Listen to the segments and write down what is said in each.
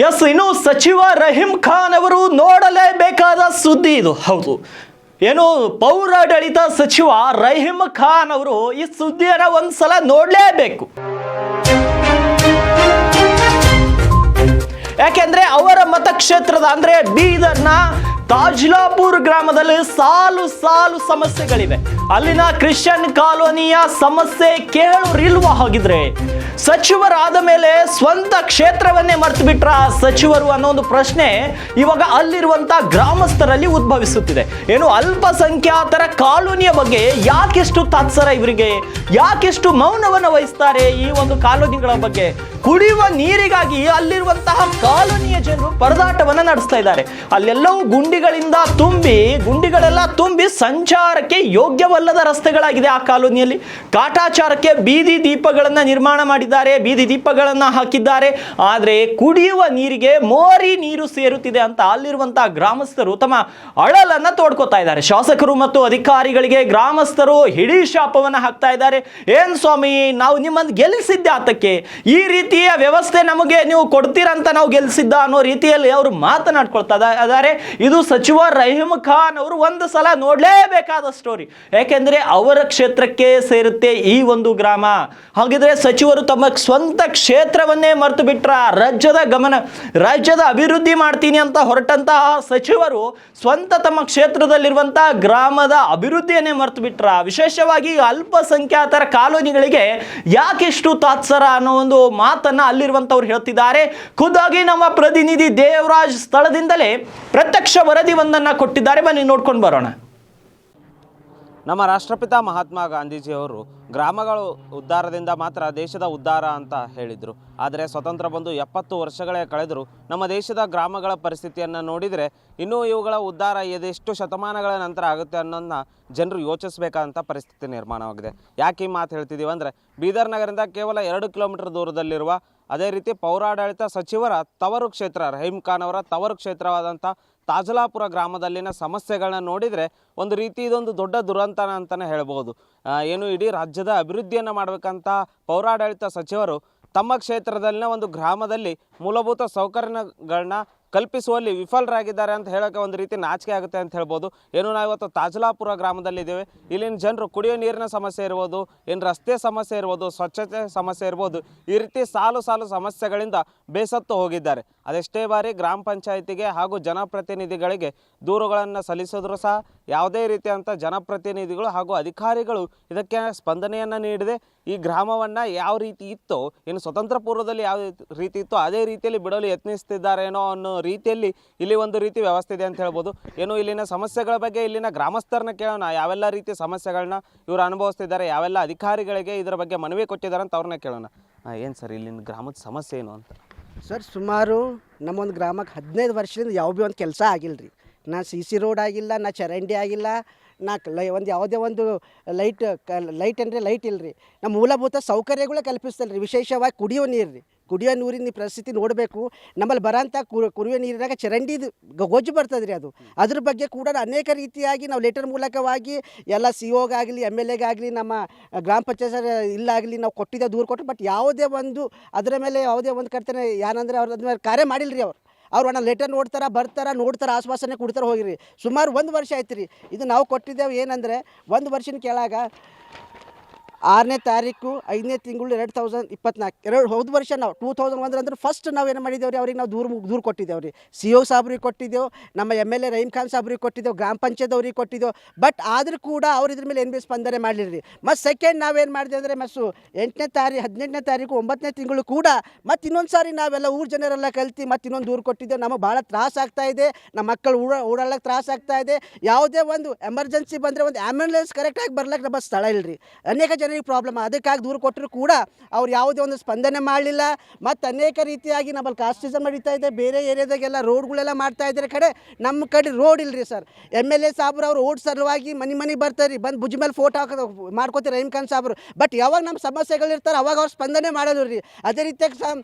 S, ಇನ್ನು ಸಚಿವ ರಹೀಂ ಖಾನ್ ಅವರು ನೋಡಲೇಬೇಕಾದ ಸುದ್ದಿ ಇದು. ಹೌದು, ಏನು ಪೌರಾಡಳಿತ ಸಚಿವ ರಹೀಂ ಖಾನ್ ಅವರು ಈ ಸುದ್ದಿಯನ್ನು ಒಂದ್ಸಲ ನೋಡಲೇಬೇಕು. ಯಾಕೆಂದ್ರೆ ಅವರ ಮತಕ್ಷೇತ್ರದ ಅಂದ್ರೆ ಬೀದರ್ನ ತಾಜ್ಲಾಪುರ್ ಗ್ರಾಮದಲ್ಲಿ ಸಾಲು ಸಾಲು ಸಮಸ್ಯೆಗಳಿವೆ. ಅಲ್ಲಿನ ಕ್ರಿಶ್ಚಿಯನ್ ಕಾಲೋನಿಯ ಸಮಸ್ಯೆ ಕೇಳೋರಿಲ್ವ? ಹಾಗಿದ್ರೆ ಸಚಿವರಾದ ಮೇಲೆ ಸ್ವಂತ ಕ್ಷೇತ್ರವನ್ನೇ ಮರ್ತು ಬಿಟ್ರ ಸಚಿವರು ಅನ್ನೋ ಒಂದು ಪ್ರಶ್ನೆ ಇವಾಗ ಅಲ್ಲಿರುವಂತ ಗ್ರಾಮಸ್ಥರಲ್ಲಿ ಉದ್ಭವಿಸುತ್ತಿದೆ. ಏನು ಅಲ್ಪಸಂಖ್ಯಾತರ ಕಾಲೋನಿಯ ಬಗ್ಗೆ ಯಾಕೆಷ್ಟು ತಾತ್ಸರ ಇವರಿಗೆ? ಯಾಕೆಷ್ಟು ಮೌನವನ್ನು ವಹಿಸ್ತಾರೆ ಈ ಒಂದು ಕಾಲೋನಿಗಳ ಬಗ್ಗೆ? ಕುಡಿಯುವ ನೀರಿಗಾಗಿ ಅಲ್ಲಿರುವಂತಹ ಕಾಲೋನಿಯ ಜನರು ಪರದಾಟವನ್ನ ನಡೆಸ್ತಾ ಇದ್ದಾರೆ. ಅಲ್ಲೆಲ್ಲವೂ ಗುಂಡಿಗಳೆಲ್ಲ ತುಂಬಿ ಸಂಚಾರಕ್ಕೆ ಯೋಗ್ಯವಲ್ಲದ ರಸ್ತೆಗಳಾಗಿದೆ. ಆ ಕಾಲೋನಿಯಲ್ಲಿ ಕಾಟಾಚಾರಕ್ಕೆ ಬೀದಿ ದೀಪಗಳನ್ನ ನಿರ್ಮಾಣ ಮಾಡಿದ್ದಾರೆ, ಬೀದಿ ದೀಪಗಳನ್ನ ಹಾಕಿದ್ದಾರೆ. ಆದರೆ ಕುಡಿಯುವ ನೀರಿಗೆ ಮೋರಿ ನೀರು ಸೇರುತ್ತಿದೆ ಅಂತ ಅಲ್ಲಿರುವಂತಹ ಗ್ರಾಮಸ್ಥರು ತಮ್ಮ ಅಳಲನ್ನ ತೋಡ್ಕೋತಾ ಇದ್ದಾರೆ. ಶಾಸಕರು ಮತ್ತು ಅಧಿಕಾರಿಗಳಿಗೆ ಗ್ರಾಮಸ್ಥರು ಹಿಡಿ ಶಾಪವನ್ನ ಹಾಕ್ತಾ ಇದ್ದಾರೆ. ಏನ್ ಸ್ವಾಮಿ, ನಾವು ನಿಮ್ಮನ್ನು ಗೆಲ್ಲಿಸಿದ್ದೆ ಆತಕ್ಕೆ, ಈ ರೀತಿಯ ವ್ಯವಸ್ಥೆ ನಮಗೆ ನೀವು ಕೊಡ್ತೀರಂತ ನಾವು ಗೆಲ್ಲಿಸಿದ್ದ ಅನ್ನೋ ರೀತಿಯಲ್ಲಿ ಅವರು ಮಾತನಾಡ್ಕೊಳ್ತಾ ಇದ್ದಾರೆ. ಇದು ಸಚಿವ ರಹೀಂ ಖಾನ್ ಅವರು ಒಂದು ಸಲ ನೋಡಲೇಬೇಕಾದ ಸ್ಟೋರಿ. ಯಾಕೆಂದ್ರೆ ಅವರ ಕ್ಷೇತ್ರಕ್ಕೆ ಸೇರುತ್ತೆ ಈ ಒಂದು ಗ್ರಾಮ. ಹಾಗಿದ್ರೆ ಸಚಿವರು ತಮ್ಮ ಸ್ವಂತ ಕ್ಷೇತ್ರವನ್ನೇ ಮರೆತು ಬಿಟ್ರ? ರಾಜ್ಯದ ಅಭಿವೃದ್ಧಿ ಮಾಡ್ತೀನಿ ಅಂತ ಹೊರಟಂತಹ ಸಚಿವರು ಸ್ವಂತ ತಮ್ಮ ಕ್ಷೇತ್ರದಲ್ಲಿರುವಂತಹ ಗ್ರಾಮದ ಅಭಿವೃದ್ಧಿಯನ್ನೇ ಮರೆತು ಬಿಟ್ರ? ವಿಶೇಷವಾಗಿ ಅಲ್ಪಸಂಖ್ಯಾತರ ಕಾಲೋನಿಗಳಿಗೆ ಯಾಕೆಷ್ಟು ತಾತ್ಸರ ಅನ್ನೋ ಒಂದು ಮಾತನ್ನ ಅಲ್ಲಿರುವಂತವ್ರು ಹೇಳ್ತಿದ್ದಾರೆ. ಖುದ್ದಾಗಿ ನಮ್ಮ ಪ್ರತಿನಿಧಿ ದೇವರಾಜ್ ಸ್ಥಳದಿಂದಲೇ ಪ್ರತ್ಯಕ್ಷ ವರದಿ ಒಂದನ್ನು ಕೊಟ್ಟಿದ್ದಾರೆ. ಬನ್ನಿ ನೋಡ್ಕೊಂಡು ಬರೋಣ. ನಮ್ಮ ರಾಷ್ಟ್ರಪಿತ ಮಹಾತ್ಮ ಗಾಂಧೀಜಿಯವರು ಗ್ರಾಮಗಳು ಉದ್ಧಾರದಿಂದ ಮಾತ್ರ ದೇಶದ ಉದ್ಧಾರ ಅಂತ ಹೇಳಿದರು. ಆದರೆ ಸ್ವತಂತ್ರ ಬಂದು 70 ವರ್ಷಗಳೇ ಕಳೆದರೂ ನಮ್ಮ ದೇಶದ ಗ್ರಾಮಗಳ ಪರಿಸ್ಥಿತಿಯನ್ನು ನೋಡಿದರೆ ಇನ್ನೂ ಇವುಗಳ ಉದ್ಧಾರ ಎಷ್ಟು ಶತಮಾನಗಳ ನಂತರ ಆಗುತ್ತೆ ಅನ್ನೋದನ್ನ ಜನರು ಯೋಚಿಸಬೇಕಾದಂಥ ಪರಿಸ್ಥಿತಿ ನಿರ್ಮಾಣವಾಗಿದೆ. ಯಾಕೆ ಈ ಮಾತು ಹೇಳ್ತಿದ್ದೀವಿ ಅಂದರೆ, ಬೀದರ್ ನಗರದಿಂದ ಕೇವಲ 2 ಕಿಲೋಮೀಟರ್ ದೂರದಲ್ಲಿರುವ, ಅದೇ ರೀತಿ ಪೌರಾಡಳಿತ ಸಚಿವರ ತವರು ಕ್ಷೇತ್ರ, ರಹೀಂ ಖಾನ್ ಅವರ ತವರು ಕ್ಷೇತ್ರವಾದಂಥ ತಾಜ್ಲಾಪುರ ಗ್ರಾಮದಲ್ಲಿನ ಸಮಸ್ಯೆಗಳನ್ನ ನೋಡಿದರೆ ಒಂದು ರೀತಿ ಇದೊಂದು ದೊಡ್ಡ ದುರಂತನ ಅಂತಲೇ ಹೇಳ್ಬೋದು. ಏನು ಇಡೀ ರಾಜ್ಯದ ಅಭಿವೃದ್ಧಿಯನ್ನು ಮಾಡಬೇಕಂತ ಪೌರಾಡಳಿತ ಸಚಿವರು ತಮ್ಮ ಕ್ಷೇತ್ರದಲ್ಲಿನ ಒಂದು ಗ್ರಾಮದಲ್ಲಿ ಮೂಲಭೂತ ಸೌಕರ್ಯಗಳನ್ನ ಕಲ್ಪಿಸುವಲ್ಲಿ ವಿಫಲರಾಗಿದ್ದಾರೆ ಅಂತ ಹೇಳೋಕ್ಕೆ ಒಂದು ರೀತಿ ನಾಚಿಕೆ ಆಗುತ್ತೆ ಅಂತ ಹೇಳ್ಬೋದು. ಏನು ನಾವು ಇವತ್ತು ತಾಜ್ಲಾಪುರ ಗ್ರಾಮದಲ್ಲಿದ್ದೇವೆ. ಇಲ್ಲಿನ ಜನರು ಕುಡಿಯೋ ನೀರಿನ ಸಮಸ್ಯೆ ಇರ್ಬೋದು, ಏನು ರಸ್ತೆ ಸಮಸ್ಯೆ ಇರ್ಬೋದು, ಸ್ವಚ್ಛತೆ ಸಮಸ್ಯೆ ಇರ್ಬೋದು, ಈ ರೀತಿ ಸಾಲು ಸಮಸ್ಯೆಗಳಿಂದ ಬೇಸತ್ತು ಹೋಗಿದ್ದಾರೆ. ಅದೆಷ್ಟೇ ಬಾರಿ ಗ್ರಾಮ ಪಂಚಾಯಿತಿಗೆ ಹಾಗೂ ಜನಪ್ರತಿನಿಧಿಗಳಿಗೆ ದೂರುಗಳನ್ನು ಸಲ್ಲಿಸಿದ್ರು ಸಹ ಯಾವುದೇ ರೀತಿಯಂಥ ಜನಪ್ರತಿನಿಧಿಗಳು ಹಾಗೂ ಅಧಿಕಾರಿಗಳು ಇದಕ್ಕೆ ಸ್ಪಂದನೆಯನ್ನು ನೀಡದೆ ಈ ಗ್ರಾಮವನ್ನು ಯಾವ ರೀತಿ ಇತ್ತೋ, ಏನು ಸ್ವತಂತ್ರ ಪೂರ್ವದಲ್ಲಿ ಯಾವ ರೀತಿ ಇತ್ತೋ ಅದೇ ರೀತಿಯಲ್ಲಿ ಬಿಡಲು ಯತ್ನಿಸ್ತಿದ್ದಾರೇನೋ ಅನ್ನೋ ರೀತಿಯಲ್ಲಿ ಇಲ್ಲಿ ಒಂದು ರೀತಿ ವ್ಯವಸ್ಥೆ ಇದೆ ಅಂತ ಹೇಳ್ಬೋದು. ಏನು ಇಲ್ಲಿನ ಸಮಸ್ಯೆಗಳ ಬಗ್ಗೆ ಇಲ್ಲಿನ ಗ್ರಾಮಸ್ಥರನ್ನ ಕೇಳೋಣ. ಯಾವೆಲ್ಲ ರೀತಿಯ ಸಮಸ್ಯೆಗಳನ್ನ ಇವರು ಅನುಭವಿಸ್ತಿದ್ದಾರೆ, ಯಾವೆಲ್ಲ ಅಧಿಕಾರಿಗಳಿಗೆ ಇದರ ಬಗ್ಗೆ ಮನವಿ ಕೊಟ್ಟಿದ್ದಾರೆ ಅಂತ ಅವ್ರನ್ನ ಕೇಳೋಣ. ಏನು ಸರ್ ಇಲ್ಲಿನ ಗ್ರಾಮದ ಸಮಸ್ಯೆ ಏನು ಅಂತ? ಸರ್, ಸುಮಾರು ನಮ್ಮೊಂದು ಗ್ರಾಮಕ್ಕೆ 15 ವರ್ಷದಿಂದ ಯಾವ ಭೀ ಒಂದು ಕೆಲಸ ಆಗಿಲ್ಲ ರೀ. ನಾ CC ರೋಡ್ ಆಗಿಲ್ಲ, ನಾ ಚರಂಡಿ ಆಗಿಲ್ಲ, ನಾ ಯಾವುದೇ ಒಂದು ಲೈಟ್ ಅಂದರೆ ಲೈಟ್ ಇಲ್ಲ ರೀ. ನಮ್ಮ ಮೂಲಭೂತ ಸೌಕರ್ಯಗಳೇ ಕಲ್ಪಿಸ್ತಲ್ಲ ರೀ. ವಿಶೇಷವಾಗಿ ಕುಡಿಯೋ ನೀರು ರೀ. ಕುಡಿಯೋ ನೀರಿನ ಪರಿಸ್ಥಿತಿ ನೋಡಬೇಕು. ನಮ್ಮಲ್ಲಿ ಬರೋಂಥ ಕುಡಿಯೋ ನೀರಿನಾಗ ಚರಂಡಿದು ಗೊಜ್ಜು ಬರ್ತದೆ ರೀ. ಅದ್ರ ಬಗ್ಗೆ ಕೂಡ ಅನೇಕ ರೀತಿಯಾಗಿ ನಾವು ಲೆಟರ್ ಮೂಲಕವಾಗಿ ಎಲ್ಲ COಗಾಗಲಿ MLAಗಾಗಲಿ ನಮ್ಮ ಗ್ರಾಮ ಪಂಚಾಯತ್ ಇಲ್ಲಾಗಲಿ ನಾವು ಕೊಟ್ಟಿದ್ದೆ, ದೂರು ಕೊಟ್ಟರು. ಬಟ್ ಯಾವುದೇ ಒಂದು ಅದರ ಮೇಲೆ ಯಾವುದೇ ಒಂದು ಕರ್ತನೆ ಏನಂದರೆ ಅವ್ರು ಅದ್ರ ಮೇಲೆ ಕಾರ್ಯ ಮಾಡಿಲ್ಲ ರೀ. ಅವ್ರು ಅಣ್ಣ ಲೆಟರ್ ನೋಡ್ತಾರೆ, ಆಶ್ವಾಸನೆ ಕೊಡ್ತಾರೆ, ಹೋಗಿರಿ. ಸುಮಾರು 1 ವರ್ಷ ಆಯ್ತು ರೀ. ಇದು ನಾವು ಕೊಟ್ಟಿದ್ದೇವೆ. ಏನಂದರೆ 1 ವರ್ಷದ ಕೆಳಗ 6ನೇ ತಾರೀಕು 5ನೇ ತಿಂಗಳು 2024 ಹೋದ ವರ್ಷ ನಾವು 2001 ಅಂದ್ರೆ ಫಸ್ಟ್ ನಾವು ಏನು ಮಾಡಿದ್ದೇವೆ ರೀ, ಅವ್ರಿಗೆ ನಾವು ದೂರು ಕೊಟ್ಟಿದ್ದೇವೆ ರೀ. CO ಸಾಬ್ರಿಗೆ ಕೊಟ್ಟಿದ್ದೆವು, ನಮ್ಮ MLA ರಹೀಂ ಖಾನ್ ಸಾಬ್ರಿಗೆ ಕೊಟ್ಟಿದ್ದೆವು, ಗ್ರಾಮ ಪಂಚಾಯತ್ ಅವ್ರಿಗೆ ಕೊಟ್ಟಿದ್ದೆವು. ಬಟ್ ಆದರೂ ಕೂಡ ಅವ್ರು ಇದ್ರ ಮೇಲೆ ಏನು ಸ್ಪಂದನೆ ಮಾಡಲಿಲ್ಲ ರೀ. ಮತ್ತು ಸೆಕೆಂಡ್ ನಾವೇನು ಮಾಡಿದೆ ಅಂದರೆ ಮತ್ತು 18ನೇ ತಾರೀಕು 9ನೇ ತಿಂಗಳು ಕೂಡ ಮತ್ತು ಇನ್ನೊಂದು ಸಾರಿ ನಾವೆಲ್ಲ ಊರು ಜನರೆಲ್ಲ ಕಲ್ತು ಮತ್ತು ಇನ್ನೊಂದು ದೂರು ಕೊಟ್ಟಿದ್ದೆವು. ನಮಗೆ ಭಾಳ ತ್ರಾಸ ಆಗ್ತಾಯಿದೆ, ನಮ್ಮ ಮಕ್ಕಳು ಓಡಾಡಕ್ಕೆ ತ್ರಾಸ ಆಗ್ತಾಯಿದೆ. ಯಾವುದೇ ಒಂದು ಎಮರ್ಜೆನ್ಸಿ ಬಂದರೆ ಒಂದು ಆ್ಯಂಬುಲೆನ್ಸ್ ಕರೆಕ್ಟಾಗಿ ಬರ್ಲಿಕ್ಕೆ ನಮ್ಮ ಸ್ಥಳ ಇಲ್ಲ ರೀ. ಅನೇಕ ಜನರಿಗೆ ಪ್ರಾಬ್ಲಮ್. ಅದಕ್ಕಾಗಿ ದೂರು ಕೊಟ್ಟರು ಕೂಡ ಅವ್ರು ಯಾವುದೇ ಒಂದು ಸ್ಪಂದನೆ ಮಾಡಲಿಲ್ಲ. ಮತ್ತು ಅನೇಕ ರೀತಿಯಾಗಿ ನಮ್ಮಲ್ಲಿ ಕಾಸ್ಟಿಸಮ್ ನಡೀತಾ ಇದೆ. ಬೇರೆ ಏರಿಯಾದಾಗೆಲ್ಲ ರೋಡ್ಗಳೆಲ್ಲ ಮಾಡ್ತಾ ಇದ್ದಾರೆ. ನಮ್ಮ ಕಡೆ ರೋಡ್ ಇಲ್ಲ ರೀ ಸರ್. MLA ಸಾಬ್ರು ಅವ್ರು ಓಟ್ ಸಲುವಾಗಿ ಮನೆ ಬರ್ತಾರೆ ರೀ, ಬಂದು ಭುಜ ಮೇಲೆ ಫೋಟೋ ಹಾಕೋದು ಮಾಡ್ಕೋತಾರೆ ರಹೀಂ ಖಾನ್ ಸಾಬ್ರು. ಬಟ್ ಯಾವಾಗ ನಮ್ಮ ಸಮಸ್ಯೆಗಳಿರ್ತಾರೆ ಅವಾಗ ಅವ್ರು ಸ್ಪಂದನೆ ಮಾಡಲ್ಲ ರೀ. ಅದೇ ರೀತಿಯಾಗಿ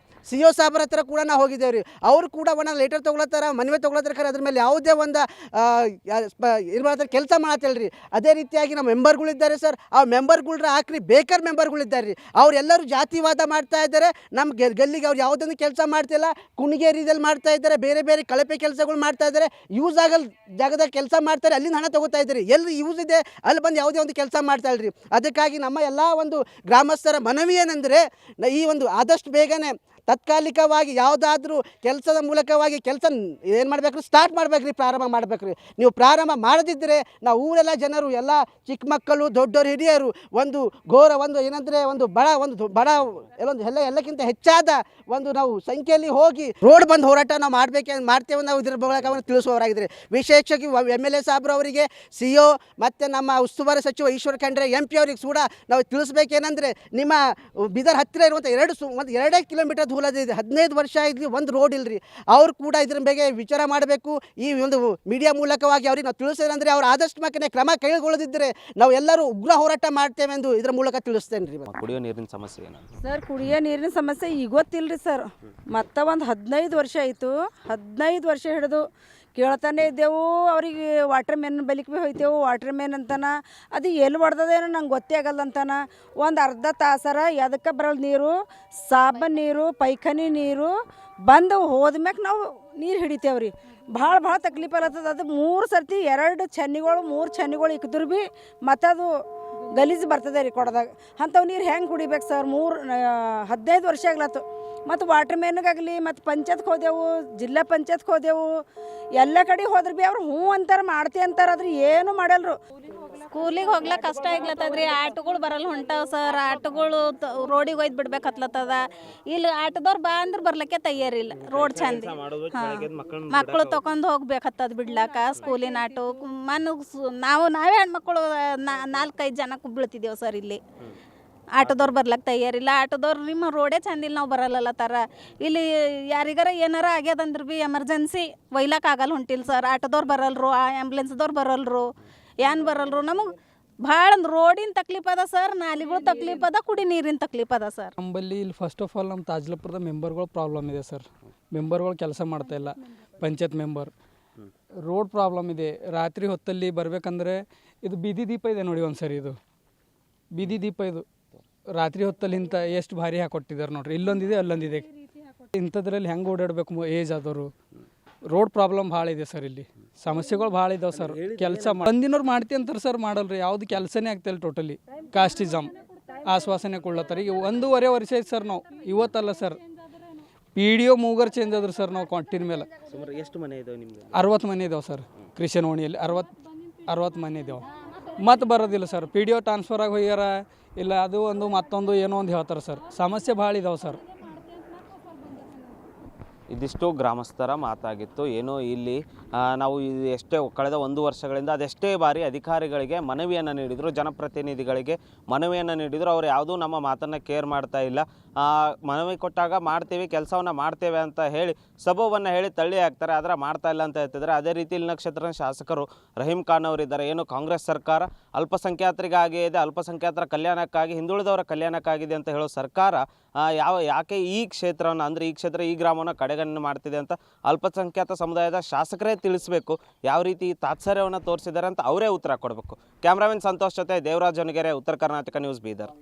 CO ಸಾಬ್ರ ಹತ್ರ ಕೂಡ ನಾವು ಹೋಗಿದ್ದೇವೆ ರೀ. ಅವರು ಕೂಡ ಒಂದು ಲೆಟರ್ ತೊಗೊಳತ್ತಾರ, ಮನವಿ ತೊಗೊಳತ್ತಾರ. ಅದ್ರ ಮೇಲೆ ಯಾವುದೇ ಒಂದು ಏನು ಮಾಡ್ತಾರೆ, ಕೆಲಸ ಮಾಡತ್ತಿಲ್ಲ ರೀ. ಅದೇ ರೀತಿಯಾಗಿ ನಮ್ಮ ಮೆಂಬರ್ಗಳಿದ್ದಾರೆ ಸರ್. ಆ ಮೆಂಬರ್ಗಳ್ರ ಹಾಕ್ರಿ ರೀ ಬೇಕರ್ ಮೆಂಬರ್ಗಳಿದ್ದಾರೆ ರೀ, ಅವರೆಲ್ಲರೂ ಜಾತಿವಾದ ಮಾಡ್ತಾ ಇದ್ದಾರೆ. ನಮ್ಮ ಗಲ್ಲಿಗೆ ಅವ್ರು ಯಾವುದೊಂದು ಕೆಲಸ ಮಾಡ್ತಿಲ್ಲ, ಕುಣಿಗೇರಿದಲ್ಲಿ ಮಾಡ್ತಾ ಇದ್ದಾರೆ, ಬೇರೆ ಬೇರೆ ಕಳಪೆ ಕೆಲಸಗಳು ಮಾಡ್ತಾ ಇದ್ದಾರೆ. ಯೂಸ್ ಆಗಲ್ ಜಾಗದಾಗ ಕೆಲಸ ಮಾಡ್ತಾರೆ, ಅಲ್ಲಿಂದ ಹಣ ತಗೋತಾ ಇದ್ದಾರೆ. ಎಲ್ಲಿ ಯೂಸ್ ಇದೆ ಅಲ್ಲಿ ಬಂದು ಯಾವುದೇ ಒಂದು ಕೆಲಸ ಮಾಡ್ತಾ ಇಲ್ರಿ. ಅದಕ್ಕಾಗಿ ನಮ್ಮ ಎಲ್ಲ ಒಂದು ಗ್ರಾಮಸ್ಥರ ಮನವಿ ಏನಂದರೆ, ಈ ಒಂದು ಆದಷ್ಟು ಬೇಗನೆ ತಾತ್ಕಾಲಿಕವಾಗಿ ಯಾವುದಾದ್ರೂ ಕೆಲಸದ ಮೂಲಕವಾಗಿ ಕೆಲಸ ಏನು ಮಾಡ್ಬೇಕ್ರಿ, ಸ್ಟಾರ್ಟ್ ಮಾಡ್ಬೇಕ್ರಿ, ಪ್ರಾರಂಭ ಮಾಡ್ಬೇಕ್ರಿ. ನೀವು ಪ್ರಾರಂಭ ಮಾಡದಿದ್ದರೆ ನಾವು ಊರೆಲ್ಲ ಜನರು ಎಲ್ಲ ಚಿಕ್ಕ ಮಕ್ಕಳು ದೊಡ್ಡವರು ಹಿರಿಯರು ಒಂದು ಘೋರ ಒಂದು ಏನಂದರೆ ಒಂದು ಬಡ ಎಲ್ಲಕ್ಕಿಂತ ಹೆಚ್ಚಾದ ಒಂದು ನಾವು ಸಂಖ್ಯೆಯಲ್ಲಿ ಹೋಗಿ ರೋಡ್ ಬಂದು ಹೋರಾಟ ನಾವು ಮಾಡ್ತೇವೆ ನಾವು ಇದ್ರ ಮೂಲಕ ತಿಳಿಸುವವರಾಗಿದ್ದಾರೆ. ವಿಶೇಷವಾಗಿ MLA ಸಾಬ್ರು ಅವರಿಗೆ, CO ಮತ್ತು ನಮ್ಮ ಉಸ್ತುವಾರಿ ಸಚಿವ ಈಶ್ವರ್ ಖಂಡ್ರೆ MP ಅವರಿಗೆ ಕೂಡ ನಾವು ತಿಳಿಸ್ಬೇಕೇನೆಂದರೆ, ನಿಮ್ಮ ಬೀದರ್ ಹತ್ತಿರ ಇರುವಂಥ 2 ಕಿಲೋಮೀಟರ್ ದೂರದಿದೆ, 15 ವರ್ಷ ಇದ್ಲಿ ಒಂದು ರೋಡ್ ಇಲ್ಲರಿ. ಅವ್ರು ಕೂಡ ಇದ್ರ ಬಗ್ಗೆ ವಿಚಾರ ಮಾಡಬೇಕು. ಈ ಒಂದು ಮೀಡಿಯಾ ಮೂಲಕವಾಗಿ ಅವ್ರಿಗೆ ನಾವು ತಿಳಿಸಿದ್ರೆ ಅವ್ರು ಆದಷ್ಟು ಮಕ್ಕನೇ ಕ್ರಮ ಕೈಗೊಳ್ಳದಿದ್ದರೆ ನಾವು ಎಲ್ಲರೂ ಉಗ್ರ ಹೋರಾಟ ಮಾಡ್ತೇವೆ ಎಂದು ಇದ್ರ ಮೂಲಕ ತಿಳಿಸ್ತೇನೆ ರೀ. ಕುಡಿಯೋ ನೀರಿನ ಸಮಸ್ಯೆ ಏನು? ಸರ್, ಕುಡಿಯೋ ನೀರಿನ ಸಮಸ್ಯೆ ಈಗ ಗೊತ್ತಿಲ್ಲರಿ ಸರ್. ಮತ್ತೆ ಒಂದು 15 ವರ್ಷ ಆಯಿತು. 15 ವರ್ಷ ಹಿಡಿದು ಕೇಳ್ತಾನೆ ಇದ್ದೆವು. ಅವ್ರಿಗೆ ವಾಟರ್ ಮ್ಯಾನ್ ಬಲಿಕ್ ಭೀ ಹೋಯ್ತೇವು. ವಾಟರ್ ಮ್ಯಾನ್ ಅಂತಾನ ಅದು ಎಲ್ಲಿ ಹೊಡೆದೇನೋ ನಂಗೆ ಗೊತ್ತೇ ಆಗಲ್ಲ ಅಂತಾನ. ಒಂದು ಅರ್ಧ ತಾಸರ ಎದಕ್ಕೆ ಬರಲ್ಲ ನೀರು, ಸಾಬನ್ ನೀರು, ಪೈಖಾನಿ ನೀರು ಬಂದು ಹೋದ್ಮ್ಯಾಕೆ ನಾವು ನೀರು ಹಿಡಿತೇವ್ರಿ. ಭಾಳ ತಕ್ಲೀಫ್ ಅಲ್ಲತ್ತದ. ಅದು 3 ಸರ್ತಿ 2 ಚನ್ನಿಗಳು 3 ಚನ್ನಿಗಳು ಇಕ್ಕಿದ್ರು ಭೀ ಮತ್ತದು ಗಲೀಜು ಬರ್ತದೆ ರೀ ಕೊಡದಾಗ. ಅಂಥವು ನೀರು ಹೆಂಗೆ ಕುಡಿಬೇಕು ಸರ್? 15 ವರ್ಷ ಆಗ್ಲತ್ತು. ಮತ್ತು ವಾಟರ್ ಮ್ಯಾನ್ಗಾಗಲಿ ಮತ್ತು ಪಂಚಾಯತ್ಗೆ ಹೋದೆವು, ಜಿಲ್ಲಾ ಪಂಚಾಯತ್ಗೆ ಹೋದೆವು, ಎಲ್ಲ ಕಡೆ ಹೋದ್ರೆ ಭೀ ಅವ್ರು ಹ್ಞೂ ಅಂತಾರೆ, ಮಾಡ್ತೀವಿ ಅಂತಾರೆ, ಆದ್ರೆ ಏನು ಮಾಡಲ್ರು. ಸ್ಕೂಲಿಗೆ ಹೋಗ್ಲಕ್ಕ ಕಷ್ಟ ಆಗ್ಲತ್ತದ್ರಿ. ಆಟೋಗಳು ಬರಲ್ಲ ಹೊಂಟಾವ ಸರ್. ಆಟೋಗಳು ರೋಡಿಗೆ ಒಯ್ದು ಬಿಡ್ಬೇಕತ್ಲತ್ತದ. ಇಲ್ಲಿ ಆಟೋದವ್ರು ಬಾ ಅಂದ್ರೆ ಬರ್ಲಿಕ್ಕೆ ತಯಾರಿಲ್ಲ. ರೋಡ್ ಚಂದ ಮಕ್ಕಳು ತಗೊಂಡು ಹೋಗ್ಬೇಕತ್ತದ ಬಿಡ್ಲಾಕ ಸ್ಕೂಲಿನ ಆಟೋ. ನಾವೇ ಹೆಣ್ಮಕ್ಳು 4-5 ಜನ ಬೀಳ್ತಿದ್ದೇವೆ ಸರ್. ಇಲ್ಲಿ ಆಟೋದವ್ರು ಬರ್ಲಕ್ಕೆ ತಯಾರಿಲ್ಲ. ಆಟೋದವ್ರು ನಿಮ್ಮ ರೋಡೇ ಚಂದಿಲ್ಲ, ನಾವು ಬರಲ್ಲ ತರ. ಇಲ್ಲಿ ಯಾರಿಗಾರ ಏನಾರ ಆಗ್ಯದಂದ್ರೆ ಭೀ ಎಮರ್ಜೆನ್ಸಿ ಒಯ್ಲಕ್ಕೆ ಆಗಲ್ಲ ಹೊಂಟಿಲ್ಲ ಸರ್. ಆಟೋದವ್ರು ಬರಲ್ರು, ಆ್ಯಂಬುಲೆನ್ಸ್ದವ್ರು ಬರಲ್ರು, ಏನು ಬರಲ್ರು. ನಮಗೆ ಭಾಳ ರೋಡಿನ ತಕ್ಲೀಫ್ ಅದ ಸರ್, ನಾಲಿಗಳು ತಕ್ಲೀಫ್ ಅದ, ಕುಡಿ ನೀರಿನ ತಕ್ಲೀಫ್ ಅದ ಸರ್. ನಮ್ಮಲ್ಲಿ ಇಲ್ಲಿ ಫಸ್ಟ್ ಆಫ್ ಆಲ್ ನಮ್ಮ ತಾಜ್ಲಪುರದ ಮೆಂಬರ್ಗಳು ಪ್ರಾಬ್ಲಮ್ ಇದೆ ಸರ್. ಮೆಂಬರ್ಗಳು ಕೆಲಸ ಮಾಡ್ತಾಯಿಲ್ಲ. ಪಂಚಾಯತ್ ಮೆಂಬರ್ ರೋಡ್ ಪ್ರಾಬ್ಲಮ್ ಇದೆ. ರಾತ್ರಿ ಹೊತ್ತಲ್ಲಿ ಬರಬೇಕಂದ್ರೆ ಇದು ಬೀದಿ ದೀಪ ಇದೆ ನೋಡಿ, ಒಂದು ಸರಿ ಇದು ಬೀದಿ ದೀಪ ಇದು ರಾತ್ರಿ ಹೊತ್ತಲ್ಲಿ ಇಂಥ ಎಷ್ಟು ಭಾರಿ ಹಾಕೊಟ್ಟಿದ್ದಾರೆ ನೋಡ್ರಿ. ಇಲ್ಲೊಂದಿದೆ ಅಲ್ಲೊಂದಿದೆ. ಇಂಥದ್ರಲ್ಲಿ ಹೆಂಗೆ ಓಡಾಡಬೇಕು ಏಜ್ ಆದವರು? ರೋಡ್ ಪ್ರಾಬ್ಲಮ್ ಭಾಳ ಇದೆ ಸರ್. ಇಲ್ಲಿ ಸಮಸ್ಯೆಗಳು ಭಾಳ ಇದಾವೆ ಸರ್. ಕೆಲಸ ಬಂದಿನವ್ರು ಮಾಡ್ತೀವಿ ಅಂತಾರೆ ಸರ್, ಮಾಡಲ್ರಿ. ಯಾವುದು ಕೆಲಸನೇ ಆಗ್ತಾಯಿಲ್ಲ. ಟೋಟಲಿ ಕಾಸ್ಟಿಸಮ್ ಆಶ್ವಾಸನೆ ಕೊಡ್ಲತ್ತಾರೆ. ಈಗ 1.5 ವರ್ಷ ಐತೆ ಸರ್. ನಾವು ಇವತ್ತಲ್ಲ ಸರ್, PDO ಮೂಗರ್ ಚೇಂಜ್ ಆದ್ರು ಸರ್. ನಾವು ಕೊಟ್ಟಿನ ಮೇಲೆ ಎಷ್ಟು ಮನೆ ಇದಾವೆ ನಿಮ್ಗೆ? 60 ಮನೆ ಇದಾವೆ ಸರ್. ಕ್ರಿಶ್ಚಿಯನ್ ಓಣಿಯಲ್ಲಿ 60 ಮನೆ ಇದಾವೆ. ಮತ್ತೆ ಬರೋದಿಲ್ಲ ಸರ್. PDO ಟ್ರಾನ್ಸ್ಫರ್ ಆಗಿ ಹೋಗ್ಯಾರ, ಇಲ್ಲ ಅದು ಒಂದು ಮತ್ತೊಂದು ಏನೋ ಒಂದು ಹೇಳ್ತಾರೆ ಸರ್. ಸಮಸ್ಯೆ ಭಾಳ ಇದಾವೆ ಸರ್. ಇದಿಷ್ಟು ಗ್ರಾಮಸ್ಥರ ಮಾತಾಗಿತ್ತು. ಏನು ಇಲ್ಲಿ ನಾವು ಎಷ್ಟೇ ಕಳೆದ 1 ವರ್ಷಗಳಿಂದ ಅದೆಷ್ಟೇ ಬಾರಿ ಅಧಿಕಾರಿಗಳಿಗೆ ಮನವಿಯನ್ನು ನೀಡಿದರು, ಜನಪ್ರತಿನಿಧಿಗಳಿಗೆ ಮನವಿಯನ್ನು ನೀಡಿದರು. ಅವರು ಯಾವುದೂ ನಮ್ಮ ಮಾತನ್ನು ಕೇರ್ ಮಾಡ್ತಾ ಇಲ್ಲ. ಮನವಿ ಕೊಟ್ಟಾಗ ಮಾಡ್ತೀವಿ, ಕೆಲಸವನ್ನು ಮಾಡ್ತೇವೆ ಅಂತ ಹೇಳಿ ಸಬೂಬನ್ನು ಹೇಳಿ ತಳ್ಳಿ ಹಾಕ್ತಾರೆ, ಆದರೆ ಮಾಡ್ತಾ ಇಲ್ಲ ಅಂತ ಹೇಳ್ತಿದ್ದಾರೆ. ಅದೇ ರೀತಿ ಇಲ್ಲಿ ನಕ್ಷತ್ರ ಶಾಸಕರು ರಹೀಂ ಖಾನ್ ಅವರಿದ್ದಾರೆ. ಏನು ಕಾಂಗ್ರೆಸ್ ಸರ್ಕಾರ ಅಲ್ಪಸಂಖ್ಯಾತರಿಗಾಗಿ ಇದೆ, ಅಲ್ಪಸಂಖ್ಯಾತರ ಕಲ್ಯಾಣಕ್ಕಾಗಿ, ಹಿಂದುಳಿದವರ ಕಲ್ಯಾಣಕ್ಕಾಗಿದೆ ಅಂತ ಹೇಳೋ ಸರ್ಕಾರ ಯಾಕೆ ಈ ಕ್ಷೇತ್ರವನ್ನು ಅಂದರೆ ಈ ಗ್ರಾಮವನ್ನು ಕಡೆಗಣನೆ ಮಾಡ್ತಿದೆ ಅಂತ ಅಲ್ಪಸಂಖ್ಯಾತ ಸಮುದಾಯದ ಶಾಸಕರೇ ತಿಳಿಸಬೇಕು. ಯಾವ ರೀತಿ ತಾತ್ಸರ್ಯವನ್ನು ತೋರಿಸಿದ್ದಾರೆ ಅಂತ ಅವರೇ ಉತ್ತರ ಕೊಡಬೇಕು. ಕ್ಯಾಮ್ರಾಮನ್ ಸಂತೋಷ್ ಜೊತೆ ದೇವರಾಜ್ ಹೊನಗೆರೆ, ಉತ್ತರ ಕರ್ನಾಟಕ ನ್ಯೂಸ್, ಬೀದರ್.